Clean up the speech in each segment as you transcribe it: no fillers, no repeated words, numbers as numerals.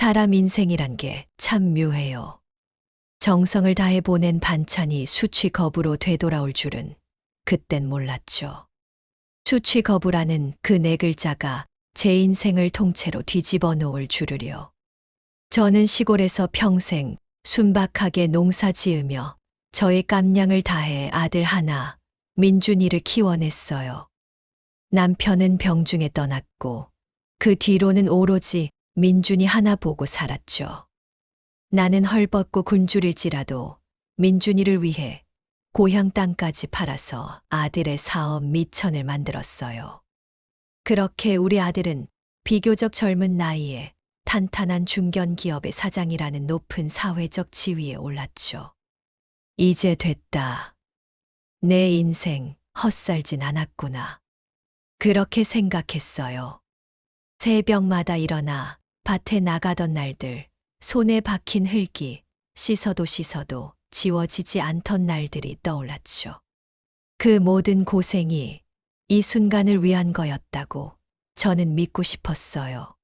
사람 인생이란 게 참 묘해요. 정성을 다해 보낸 반찬이 수취 거부로 되돌아올 줄은 그땐 몰랐죠. 수취 거부라는 그 네 글자가 제 인생을 통째로 뒤집어 놓을 줄을요. 저는 시골에서 평생 순박하게 농사 지으며 저의 깜냥을 다해 아들 하나, 민준이를 키워냈어요. 남편은 병중에 떠났고 그 뒤로는 오로지 민준이 하나 보고 살았죠. 나는 헐벗고 굶주릴지라도 민준이를 위해 고향 땅까지 팔아서 아들의 사업 미천을 만들었어요. 그렇게 우리 아들은 비교적 젊은 나이에 탄탄한 중견기업의 사장이라는 높은 사회적 지위에 올랐죠. 이제 됐다. 내 인생 헛살진 않았구나. 그렇게 생각했어요. 새벽마다 일어나 밭에 나가던 날들, 손에 박힌 흙이 씻어도 지워지지 않던 날들이 떠올랐죠. 그 모든 고생이 이 순간을 위한 거였다고 저는 믿고 싶었어요.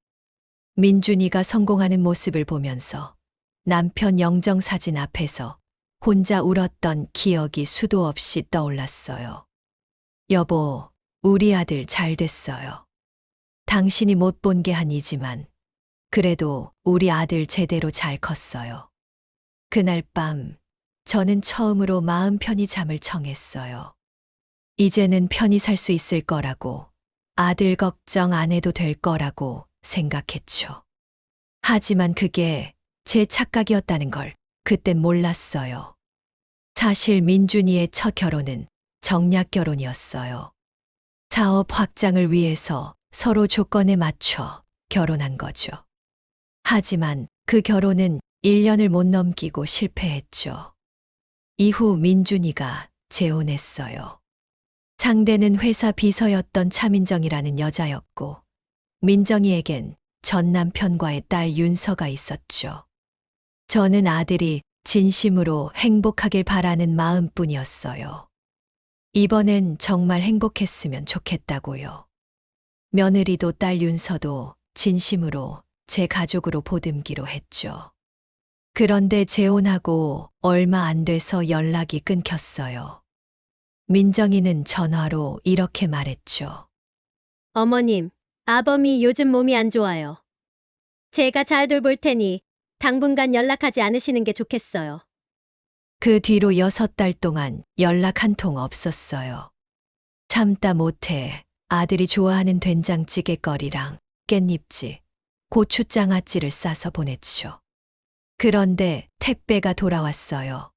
민준이가 성공하는 모습을 보면서 남편 영정사진 앞에서 혼자 울었던 기억이 수도 없이 떠올랐어요. 여보, 우리 아들 잘 됐어요. 당신이 못 본 게 아니지만 그래도 우리 아들 제대로 잘 컸어요. 그날 밤 저는 처음으로 마음 편히 잠을 청했어요. 이제는 편히 살 수 있을 거라고, 아들 걱정 안 해도 될 거라고 생각했죠. 하지만 그게 제 착각이었다는 걸 그땐 몰랐어요. 사실 민준이의 첫 결혼은 정략 결혼이었어요. 사업 확장을 위해서 서로 조건에 맞춰 결혼한 거죠. 하지만 그 결혼은 1년을 못 넘기고 실패했죠. 이후 민준이가 재혼했어요. 상대는 회사 비서였던 차민정이라는 여자였고, 민정이에겐 전 남편과의 딸 윤서가 있었죠. 저는 아들이 진심으로 행복하길 바라는 마음뿐이었어요. 이번엔 정말 행복했으면 좋겠다고요. 며느리도 딸 윤서도 진심으로 제 가족으로 보듬기로 했죠. 그런데 재혼하고 얼마 안 돼서 연락이 끊겼어요. 민정이는 전화로 이렇게 말했죠. 어머님, 아범이 요즘 몸이 안 좋아요. 제가 잘 돌볼 테니 당분간 연락하지 않으시는 게 좋겠어요. 그 뒤로 6달 동안 연락 한 통 없었어요. 참다 못해 아들이 좋아하는 된장찌개거리랑 깻잎지, 고추장아찌를 싸서 보냈죠. 그런데 택배가 돌아왔어요.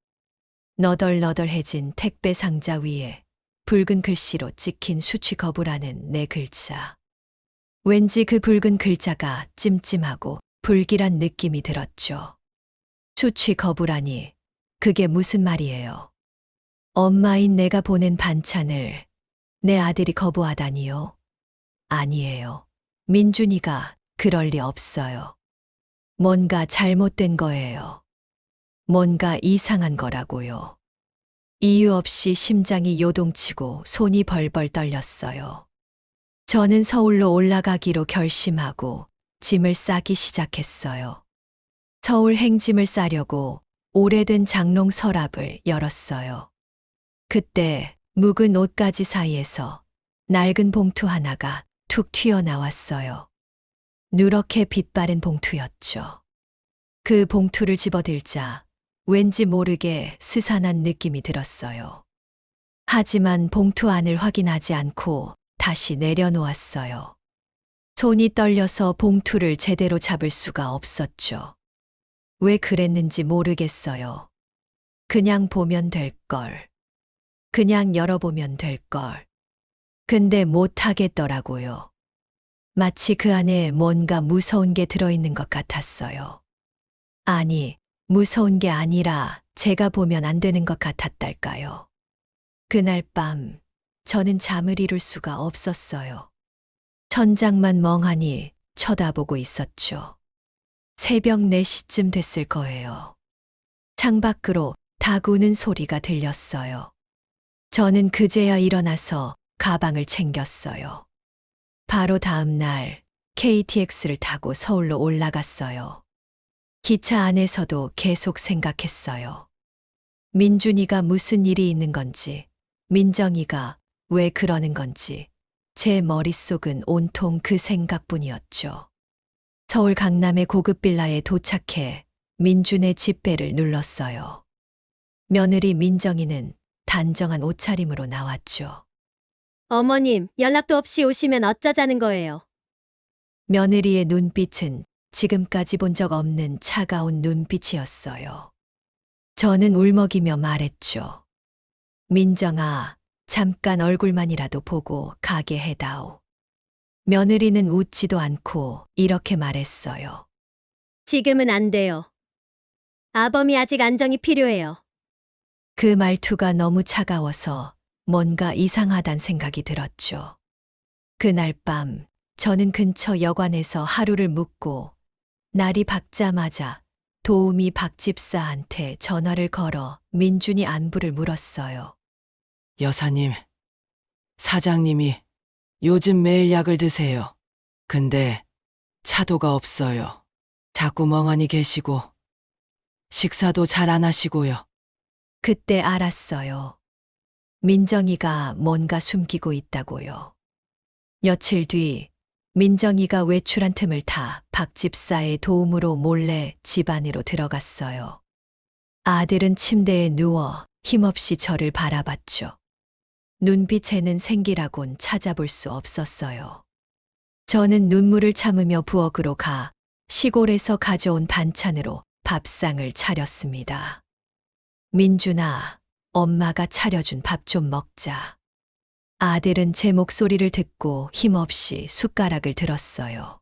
너덜너덜해진 택배 상자 위에 붉은 글씨로 찍힌 수취 거부라는 네 글자. 왠지 그 붉은 글자가 찜찜하고 불길한 느낌이 들었죠. 수취 거부라니 그게 무슨 말이에요? 엄마인 내가 보낸 반찬을 내 아들이 거부하다니요? 아니에요. 민준이가 그럴 리 없어요. 뭔가 잘못된 거예요. 뭔가 이상한 거라고요. 이유 없이 심장이 요동치고 손이 벌벌 떨렸어요. 저는 서울로 올라가기로 결심하고 짐을 싸기 시작했어요. 서울 행짐을 싸려고 오래된 장롱 서랍을 열었어요. 그때 묵은 옷가지 사이에서 낡은 봉투 하나가 툭 튀어나왔어요. 누렇게 빛바랜 봉투였죠. 그 봉투를 집어들자 왠지 모르게 스산한 느낌이 들었어요. 하지만 봉투 안을 확인하지 않고 다시 내려놓았어요. 손이 떨려서 봉투를 제대로 잡을 수가 없었죠. 왜 그랬는지 모르겠어요. 그냥 보면 될 걸. 그냥 열어보면 될 걸. 근데 못 하겠더라고요. 마치 그 안에 뭔가 무서운 게 들어있는 것 같았어요. 아니, 무서운 게 아니라 제가 보면 안 되는 것 같았달까요. 그날 밤 저는 잠을 이룰 수가 없었어요. 천장만 멍하니 쳐다보고 있었죠. 새벽 4시쯤 됐을 거예요. 창밖으로 닭 우는 소리가 들렸어요. 저는 그제야 일어나서 가방을 챙겼어요. 바로 다음 날 KTX를 타고 서울로 올라갔어요. 기차 안에서도 계속 생각했어요. 민준이가 무슨 일이 있는 건지, 민정이가 왜 그러는 건지, 제 머릿속은 온통 그 생각뿐이었죠. 서울 강남의 고급 빌라에 도착해 민준의 집배를 눌렀어요. 며느리 민정이는 단정한 옷차림으로 나왔죠. 어머님, 연락도 없이 오시면 어쩌자는 거예요? 며느리의 눈빛은 지금까지 본 적 없는 차가운 눈빛이었어요. 저는 울먹이며 말했죠. 민정아, 잠깐 얼굴만이라도 보고 가게 해다오. 며느리는 웃지도 않고 이렇게 말했어요. 지금은 안 돼요. 아범이 아직 안정이 필요해요. 그 말투가 너무 차가워서 뭔가 이상하단 생각이 들었죠. 그날 밤 저는 근처 여관에서 하루를 묵고 날이 밝자마자 도우미 박 집사한테 전화를 걸어 민준이 안부를 물었어요. 여사님, 사장님이 요즘 매일 약을 드세요. 근데 차도가 없어요. 자꾸 멍하니 계시고 식사도 잘 안 하시고요. 그때 알았어요. 민정이가 뭔가 숨기고 있다고요. 며칠 뒤 민정이가 외출한 틈을 타 박 집사의 도움으로 몰래 집 안으로 들어갔어요. 아들은 침대에 누워 힘없이 저를 바라봤죠. 눈빛에는 생기라곤 찾아볼 수 없었어요. 저는 눈물을 참으며 부엌으로 가 시골에서 가져온 반찬으로 밥상을 차렸습니다. 민준아, 엄마가 차려준 밥 좀 먹자. 아들은 제 목소리를 듣고 힘없이 숟가락을 들었어요.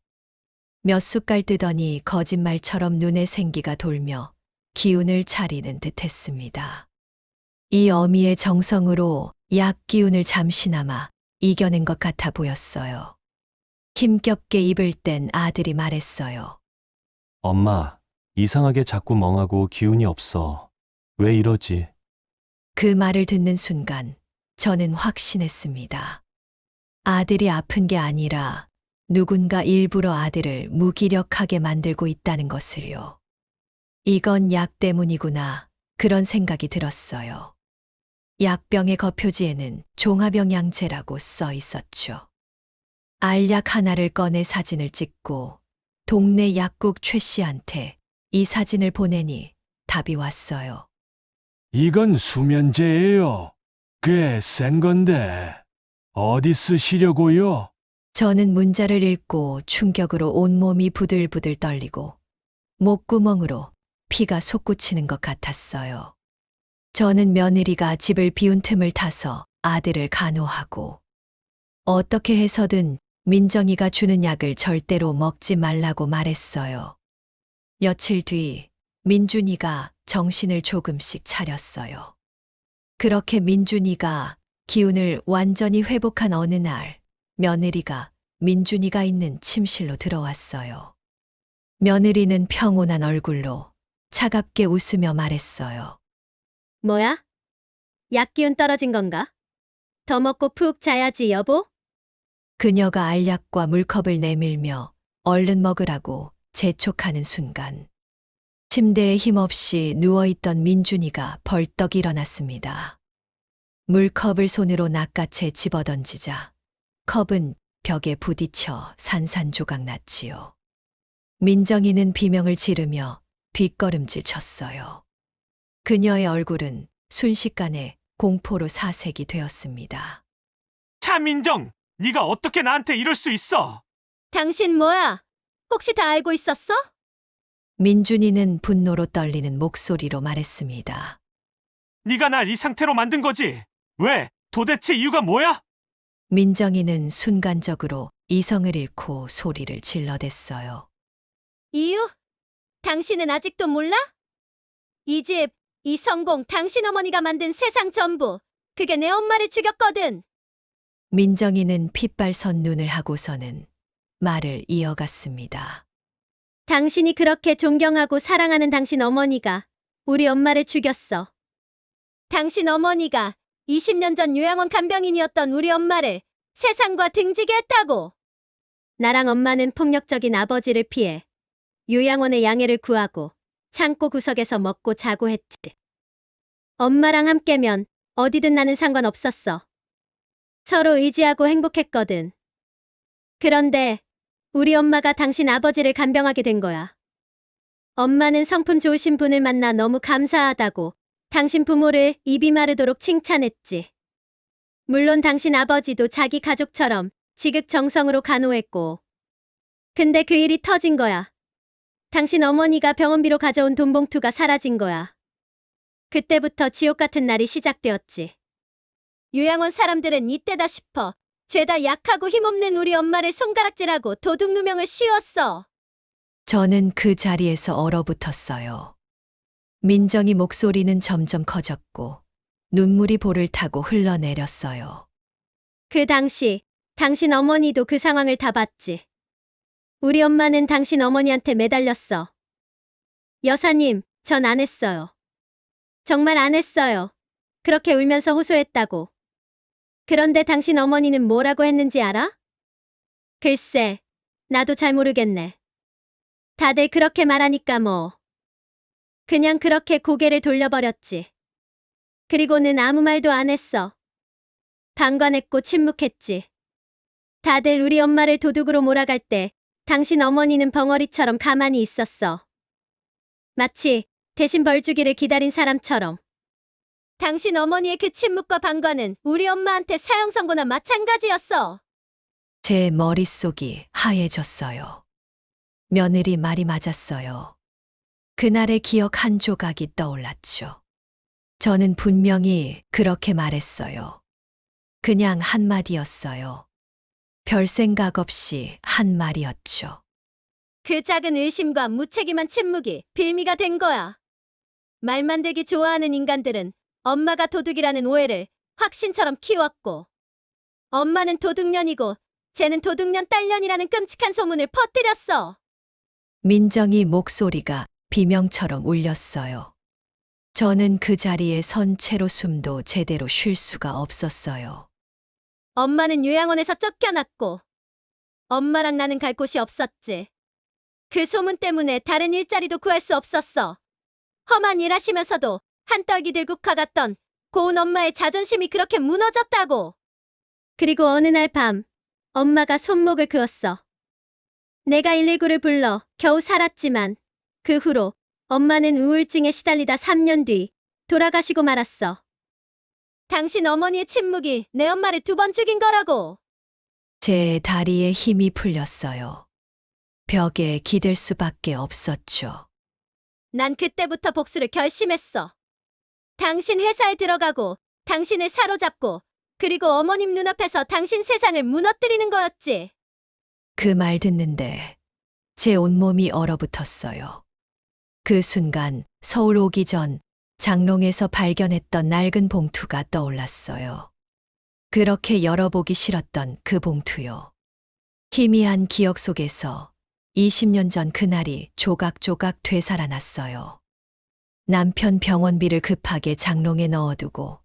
몇 숟갈 뜨더니 거짓말처럼 눈에 생기가 돌며 기운을 차리는 듯 했습니다. 이 어미의 정성으로 약 기운을 잠시나마 이겨낸 것 같아 보였어요. 힘겹게 입을 뗀 아들이 말했어요. 엄마, 이상하게 자꾸 멍하고 기운이 없어. 왜 이러지? 그 말을 듣는 순간 저는 확신했습니다. 아들이 아픈 게 아니라 누군가 일부러 아들을 무기력하게 만들고 있다는 것을요. 이건 약 때문이구나. 그런 생각이 들었어요. 약병의 겉표지에는 종합영양제라고 써 있었죠. 알약 하나를 꺼내 사진을 찍고 동네 약국 최 씨한테 이 사진을 보내니 답이 왔어요. 이건 수면제예요. 꽤 센 건데 어디 쓰시려고요? 저는 문자를 읽고 충격으로 온몸이 부들부들 떨리고 목구멍으로 피가 솟구치는 것 같았어요. 저는 며느리가 집을 비운 틈을 타서 아들을 간호하고 어떻게 해서든 민정이가 주는 약을 절대로 먹지 말라고 말했어요. 며칠 뒤 민준이가 정신을 조금씩 차렸어요. 그렇게 민준이가 기운을 완전히 회복한 어느 날 며느리가 민준이가 있는 침실로 들어왔어요. 며느리는 평온한 얼굴로 차갑게 웃으며 말했어요. 뭐야? 약 기운 떨어진 건가? 더 먹고 푹 자야지, 여보? 그녀가 알약과 물컵을 내밀며 얼른 먹으라고 재촉하는 순간 침대에 힘없이 누워있던 민준이가 벌떡 일어났습니다. 물컵을 손으로 낚아채 집어던지자 컵은 벽에 부딪혀 산산조각 났지요. 민정이는 비명을 지르며 뒷걸음질 쳤어요. 그녀의 얼굴은 순식간에 공포로 사색이 되었습니다. 차민정, 네가 어떻게 나한테 이럴 수 있어? 당신 뭐야? 혹시 다 알고 있었어? 민준이는 분노로 떨리는 목소리로 말했습니다. 네가 날 이 상태로 만든 거지? 왜? 도대체 이유가 뭐야? 민정이는 순간적으로 이성을 잃고 소리를 질러댔어요. 이유? 당신은 아직도 몰라? 이 집, 이 성공, 당신 어머니가 만든 세상 전부. 그게 내 엄마를 죽였거든. 민정이는 핏발선 눈을 하고서는 말을 이어갔습니다. 당신이 그렇게 존경하고 사랑하는 당신 어머니가 우리 엄마를 죽였어. 당신 어머니가 20년 전 요양원 간병인이었던 우리 엄마를 세상과 등지게 했다고. 나랑 엄마는 폭력적인 아버지를 피해 요양원에 양해를 구하고 창고 구석에서 먹고 자고 했지. 엄마랑 함께면 어디든 나는 상관없었어. 서로 의지하고 행복했거든. 그런데 우리 엄마가 당신 아버지를 간병하게 된 거야. 엄마는 성품 좋으신 분을 만나 너무 감사하다고 당신 부모를 입이 마르도록 칭찬했지. 물론 당신 아버지도 자기 가족처럼 지극정성으로 간호했고. 근데 그 일이 터진 거야. 당신 어머니가 병원비로 가져온 돈 봉투가 사라진 거야. 그때부터 지옥 같은 날이 시작되었지. 요양원 사람들은 이때다 싶어 죄다 약하고 힘없는 우리 엄마를 손가락질하고 도둑 누명을 씌웠어. 저는 그 자리에서 얼어붙었어요. 민정이 목소리는 점점 커졌고 눈물이 볼을 타고 흘러내렸어요. 그 당시 당신 어머니도 그 상황을 다 봤지. 우리 엄마는 당신 어머니한테 매달렸어. 여사님, 전 안 했어요. 정말 안 했어요. 그렇게 울면서 호소했다고. 그런데 당신 어머니는 뭐라고 했는지 알아? 글쎄, 나도 잘 모르겠네. 다들 그렇게 말하니까 뭐. 그냥 그렇게 고개를 돌려버렸지. 그리고는 아무 말도 안 했어. 방관했고 침묵했지. 다들 우리 엄마를 도둑으로 몰아갈 때 당신 어머니는 벙어리처럼 가만히 있었어. 마치 대신 벌 주기를 기다린 사람처럼. 당신 어머니의 그 침묵과 방관은 우리 엄마한테 사형 선고나 마찬가지였어. 제 머릿속이 하얘졌어요. 며느리 말이 맞았어요. 그날의 기억 한 조각이 떠올랐죠. 저는 분명히 그렇게 말했어요. 그냥 한마디였어요. 별 생각 없이 한 말이었죠. 그 작은 의심과 무책임한 침묵이 빌미가 된 거야. 말 만들기 좋아하는 인간들은 엄마가 도둑이라는 오해를 확신처럼 키웠고, 엄마는 도둑년이고 쟤는 도둑년 딸년이라는 끔찍한 소문을 퍼뜨렸어. 민정이 목소리가 비명처럼 울렸어요. 저는 그 자리에 선 채로 숨도 제대로 쉴 수가 없었어요. 엄마는 요양원에서 쫓겨났고 엄마랑 나는 갈 곳이 없었지. 그 소문 때문에 다른 일자리도 구할 수 없었어. 험한 일 하시면서도 한떨기 들고 가갔던 고운 엄마의 자존심이 그렇게 무너졌다고. 그리고 어느 날 밤 엄마가 손목을 그었어. 내가 119를 불러 겨우 살았지만 그 후로 엄마는 우울증에 시달리다 3년 뒤 돌아가시고 말았어. 당신 어머니의 침묵이 내 엄마를 2번 죽인 거라고. 제 다리에 힘이 풀렸어요. 벽에 기댈 수밖에 없었죠. 난 그때부터 복수를 결심했어. 당신 회사에 들어가고 당신을 사로잡고 그리고 어머님 눈앞에서 당신 세상을 무너뜨리는 거였지. 그 말 듣는데 제 온몸이 얼어붙었어요. 그 순간 서울 오기 전 장롱에서 발견했던 낡은 봉투가 떠올랐어요. 그렇게 열어보기 싫었던 그 봉투요. 희미한 기억 속에서 20년 전 그날이 조각조각 되살아났어요. 남편 병원비를 급하게 장롱에 넣어두고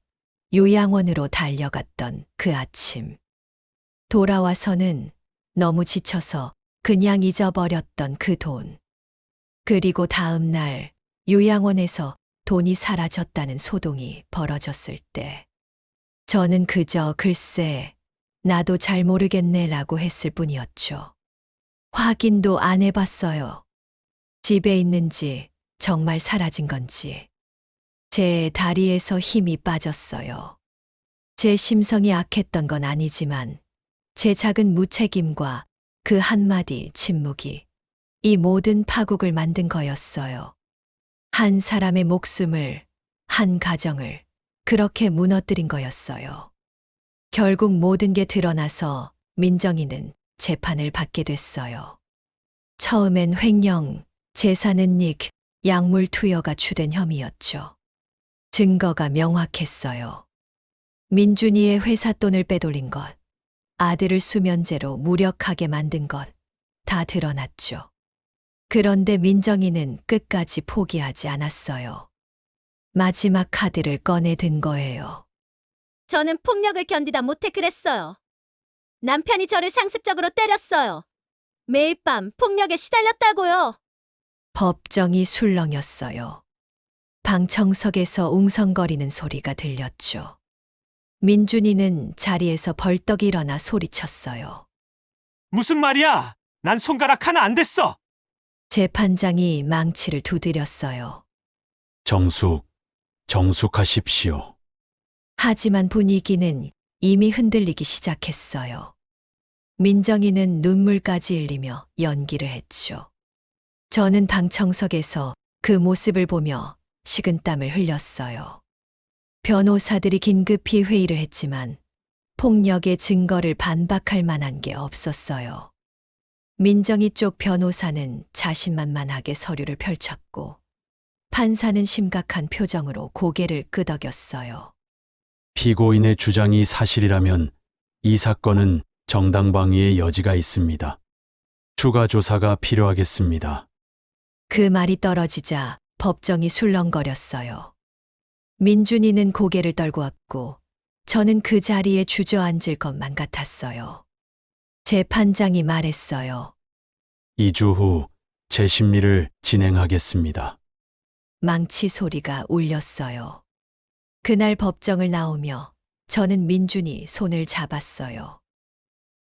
요양원으로 달려갔던 그 아침. 돌아와서는 너무 지쳐서 그냥 잊어버렸던 그 돈. 그리고 다음 날 요양원에서 돈이 사라졌다는 소동이 벌어졌을 때 저는 그저 글쎄 나도 잘 모르겠네라고 했을 뿐이었죠. 확인도 안 해봤어요. 집에 있는지 정말 사라진 건지. 제 다리에서 힘이 빠졌어요. 제 심성이 악했던 건 아니지만 제 작은 무책임과 그 한마디 침묵이 이 모든 파국을 만든 거였어요. 한 사람의 목숨을, 한 가정을 그렇게 무너뜨린 거였어요. 결국 모든 게 드러나서 민정이는 재판을 받게 됐어요. 처음엔 횡령, 재산은닉, 약물 투여가 주된 혐의였죠. 증거가 명확했어요. 민준이의 회사 돈을 빼돌린 것, 아들을 수면제로 무력하게 만든 것, 다 드러났죠. 그런데 민정이는 끝까지 포기하지 않았어요. 마지막 카드를 꺼내든 거예요. 저는 폭력을 견디다 못해 그랬어요. 남편이 저를 상습적으로 때렸어요. 매일 밤 폭력에 시달렸다고요. 법정이 술렁였어요. 방청석에서 웅성거리는 소리가 들렸죠. 민준이는 자리에서 벌떡 일어나 소리쳤어요. 무슨 말이야? 난 손가락 하나 안 댔어. 재판장이 망치를 두드렸어요. 정숙하십시오. 하지만 분위기는 이미 흔들리기 시작했어요. 민정이는 눈물까지 흘리며 연기를 했죠. 저는 방청석에서 그 모습을 보며 식은땀을 흘렸어요. 변호사들이 긴급히 회의를 했지만 폭력의 증거를 반박할 만한 게 없었어요. 민정이 쪽 변호사는 자신만만하게 서류를 펼쳤고 판사는 심각한 표정으로 고개를 끄덕였어요. 피고인의 주장이 사실이라면 이 사건은 정당방위의 여지가 있습니다. 추가 조사가 필요하겠습니다. 그 말이 떨어지자 법정이 술렁거렸어요. 민준이는 고개를 떨고 왔고 저는 그 자리에 주저앉을 것만 같았어요. 재판장이 말했어요. 2주 후 재심리를 진행하겠습니다. 망치 소리가 울렸어요. 그날 법정을 나오며 저는 민준이 손을 잡았어요.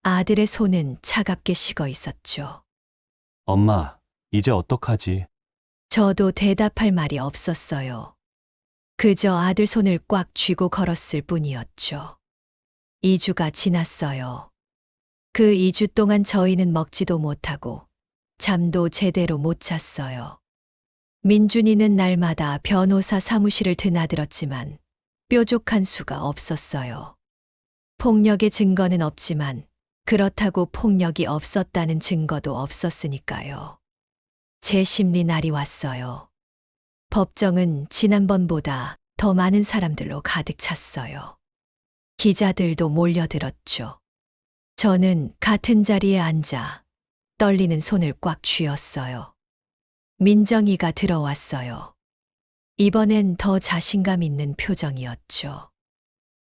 아들의 손은 차갑게 식어 있었죠. 엄마, 이제 어떡하지? 저도 대답할 말이 없었어요. 그저 아들 손을 꽉 쥐고 걸었을 뿐이었죠. 2주가 지났어요. 그 2주 동안 저희는 먹지도 못하고 잠도 제대로 못 잤어요. 민준이는 날마다 변호사 사무실을 드나들었지만 뾰족한 수가 없었어요. 폭력의 증거는 없지만 그렇다고 폭력이 없었다는 증거도 없었으니까요. 재심리 날이 왔어요. 법정은 지난번보다 더 많은 사람들로 가득 찼어요. 기자들도 몰려들었죠. 저는 같은 자리에 앉아 떨리는 손을 꽉 쥐었어요. 민정이가 들어왔어요. 이번엔 더 자신감 있는 표정이었죠.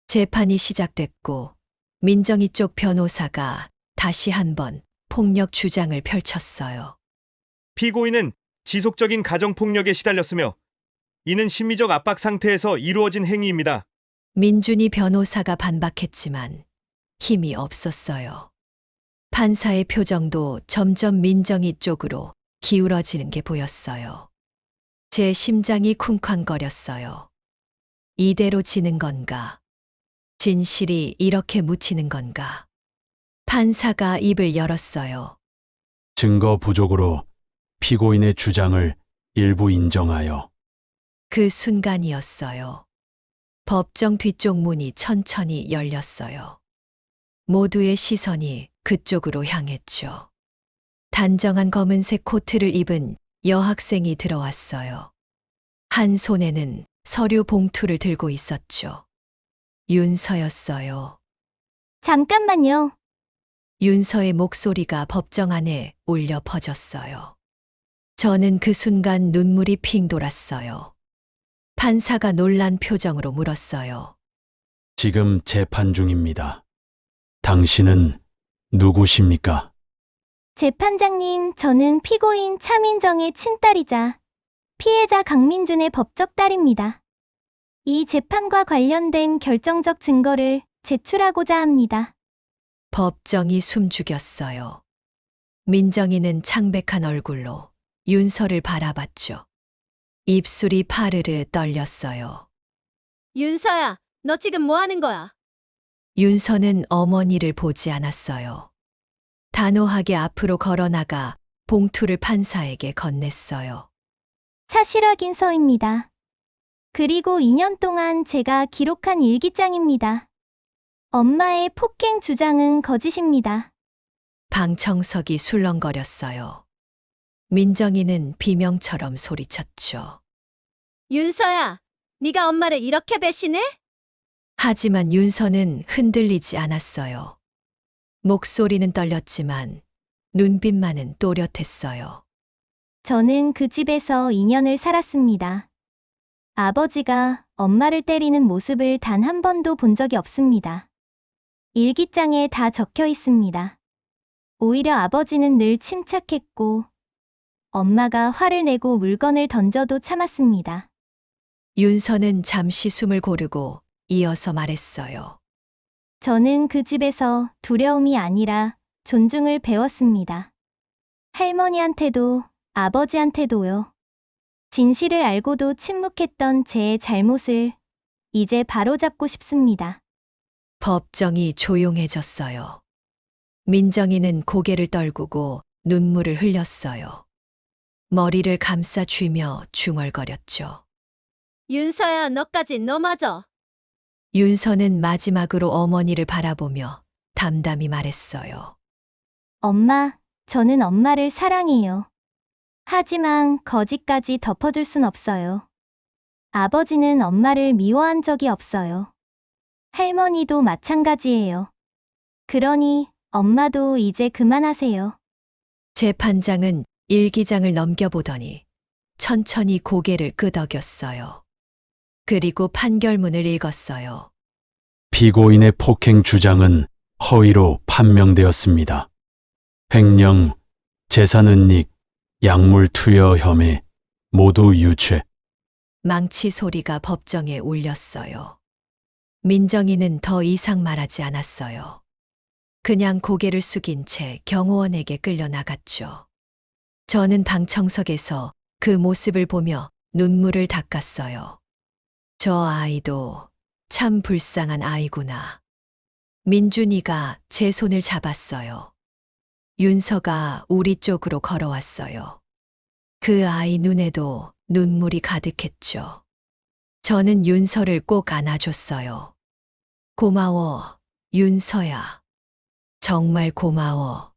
재판이 시작됐고 민정이 쪽 변호사가 다시 한번 폭력 주장을 펼쳤어요. 피고인은 지속적인 가정폭력에 시달렸으며 이는 심리적 압박 상태에서 이루어진 행위입니다. 민준이 변호사가 반박했지만 힘이 없었어요. 판사의 표정도 점점 민정이 쪽으로 기울어지는 게 보였어요. 제 심장이 쿵쾅거렸어요. 이대로 지는 건가? 진실이 이렇게 묻히는 건가? 판사가 입을 열었어요. 증거 부족으로 피고인의 주장을 일부 인정하여 그 순간이었어요. 법정 뒤쪽 문이 천천히 열렸어요. 모두의 시선이 그쪽으로 향했죠. 단정한 검은색 코트를 입은 여학생이 들어왔어요. 한 손에는 서류 봉투를 들고 있었죠. 윤서였어요. 잠깐만요. 윤서의 목소리가 법정 안에 울려 퍼졌어요. 저는 그 순간 눈물이 핑 돌았어요. 판사가 놀란 표정으로 물었어요. 지금 재판 중입니다. 당신은 누구십니까? 재판장님, 저는 피고인 차민정의 친딸이자 피해자 강민준의 법적 딸입니다. 이 재판과 관련된 결정적 증거를 제출하고자 합니다. 법정이 숨죽였어요. 민정이는 창백한 얼굴로 윤서를 바라봤죠. 입술이 파르르 떨렸어요. 윤서야, 너 지금 뭐 하는 거야? 윤서는 어머니를 보지 않았어요. 단호하게 앞으로 걸어나가 봉투를 판사에게 건넸어요. 사실 확인서입니다. 그리고 2년 동안 제가 기록한 일기장입니다. 엄마의 폭행 주장은 거짓입니다. 방청석이 술렁거렸어요. 민정이는 비명처럼 소리쳤죠. 윤서야, 네가 엄마를 이렇게 배신해? 하지만 윤서는 흔들리지 않았어요. 목소리는 떨렸지만 눈빛만은 또렷했어요. 저는 그 집에서 2년을 살았습니다. 아버지가 엄마를 때리는 모습을 단 한 번도 본 적이 없습니다. 일기장에 다 적혀 있습니다. 오히려 아버지는 늘 침착했고 엄마가 화를 내고 물건을 던져도 참았습니다. 윤서는 잠시 숨을 고르고 이어서 말했어요. 저는 그 집에서 두려움이 아니라 존중을 배웠습니다. 할머니한테도 아버지한테도요. 진실을 알고도 침묵했던 제 잘못을 이제 바로잡고 싶습니다. 법정이 조용해졌어요. 민정이는 고개를 떨구고 눈물을 흘렸어요. 머리를 감싸 쥐며 중얼거렸죠. 윤서야, 너까지 너마저. 윤서는 마지막으로 어머니를 바라보며 담담히 말했어요. 엄마, 저는 엄마를 사랑해요. 하지만 거짓까지 덮어줄 순 없어요. 아버지는 엄마를 미워한 적이 없어요. 할머니도 마찬가지예요. 그러니 엄마도 이제 그만하세요. 재판장은 일기장을 넘겨보더니 천천히 고개를 끄덕였어요. 그리고 판결문을 읽었어요. 피고인의 폭행 주장은 허위로 판명되었습니다. 횡령, 재산은닉, 약물 투여 혐의 모두 유죄. 망치 소리가 법정에 울렸어요. 민정이는 더 이상 말하지 않았어요. 그냥 고개를 숙인 채 경호원에게 끌려 나갔죠. 저는 방청석에서 그 모습을 보며 눈물을 닦았어요. 저 아이도 참 불쌍한 아이구나. 민준이가 제 손을 잡았어요. 윤서가 우리 쪽으로 걸어왔어요. 그 아이 눈에도 눈물이 가득했죠. 저는 윤서를 꼭 안아줬어요. 고마워, 윤서야. 정말 고마워.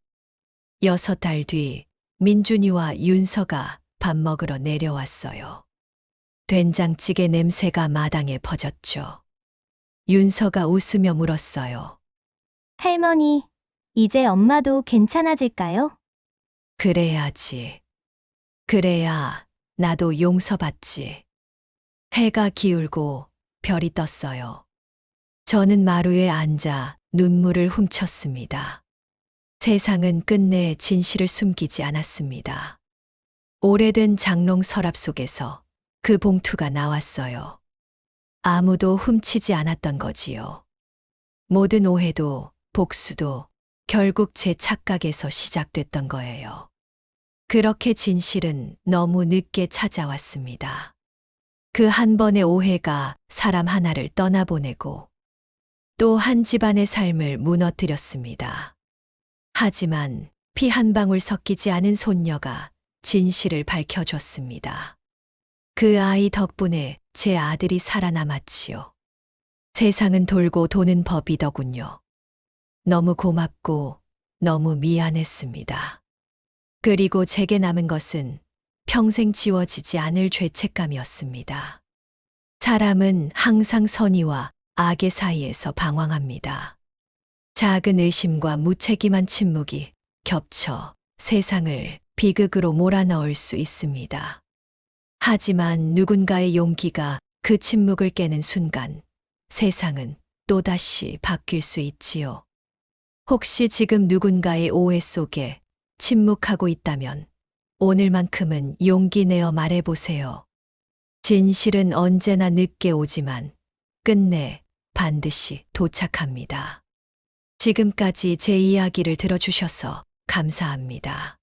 6달 뒤 민준이와 윤서가 밥 먹으러 내려왔어요. 된장찌개 냄새가 마당에 퍼졌죠. 윤서가 웃으며 물었어요. 할머니, 이제 엄마도 괜찮아질까요? 그래야지. 그래야 나도 용서받지. 해가 기울고 별이 떴어요. 저는 마루에 앉아 눈물을 훔쳤습니다. 세상은 끝내 진실을 숨기지 않았습니다. 오래된 장롱 서랍 속에서 그 봉투가 나왔어요. 아무도 훔치지 않았던 거지요. 모든 오해도 복수도 결국 제 착각에서 시작됐던 거예요. 그렇게 진실은 너무 늦게 찾아왔습니다. 그 한 번의 오해가 사람 하나를 떠나보내고 또 한 집안의 삶을 무너뜨렸습니다. 하지만 피 한 방울 섞이지 않은 손녀가 진실을 밝혀줬습니다. 그 아이 덕분에 제 아들이 살아남았지요. 세상은 돌고 도는 법이더군요. 너무 고맙고 너무 미안했습니다. 그리고 제게 남은 것은 평생 지워지지 않을 죄책감이었습니다. 사람은 항상 선의와 악의 사이에서 방황합니다. 작은 의심과 무책임한 침묵이 겹쳐 세상을 비극으로 몰아넣을 수 있습니다. 하지만 누군가의 용기가 그 침묵을 깨는 순간 세상은 또다시 바뀔 수 있지요. 혹시 지금 누군가의 오해 속에 침묵하고 있다면 오늘만큼은 용기 내어 말해보세요. 진실은 언제나 늦게 오지만 끝내 반드시 도착합니다. 지금까지 제 이야기를 들어주셔서 감사합니다.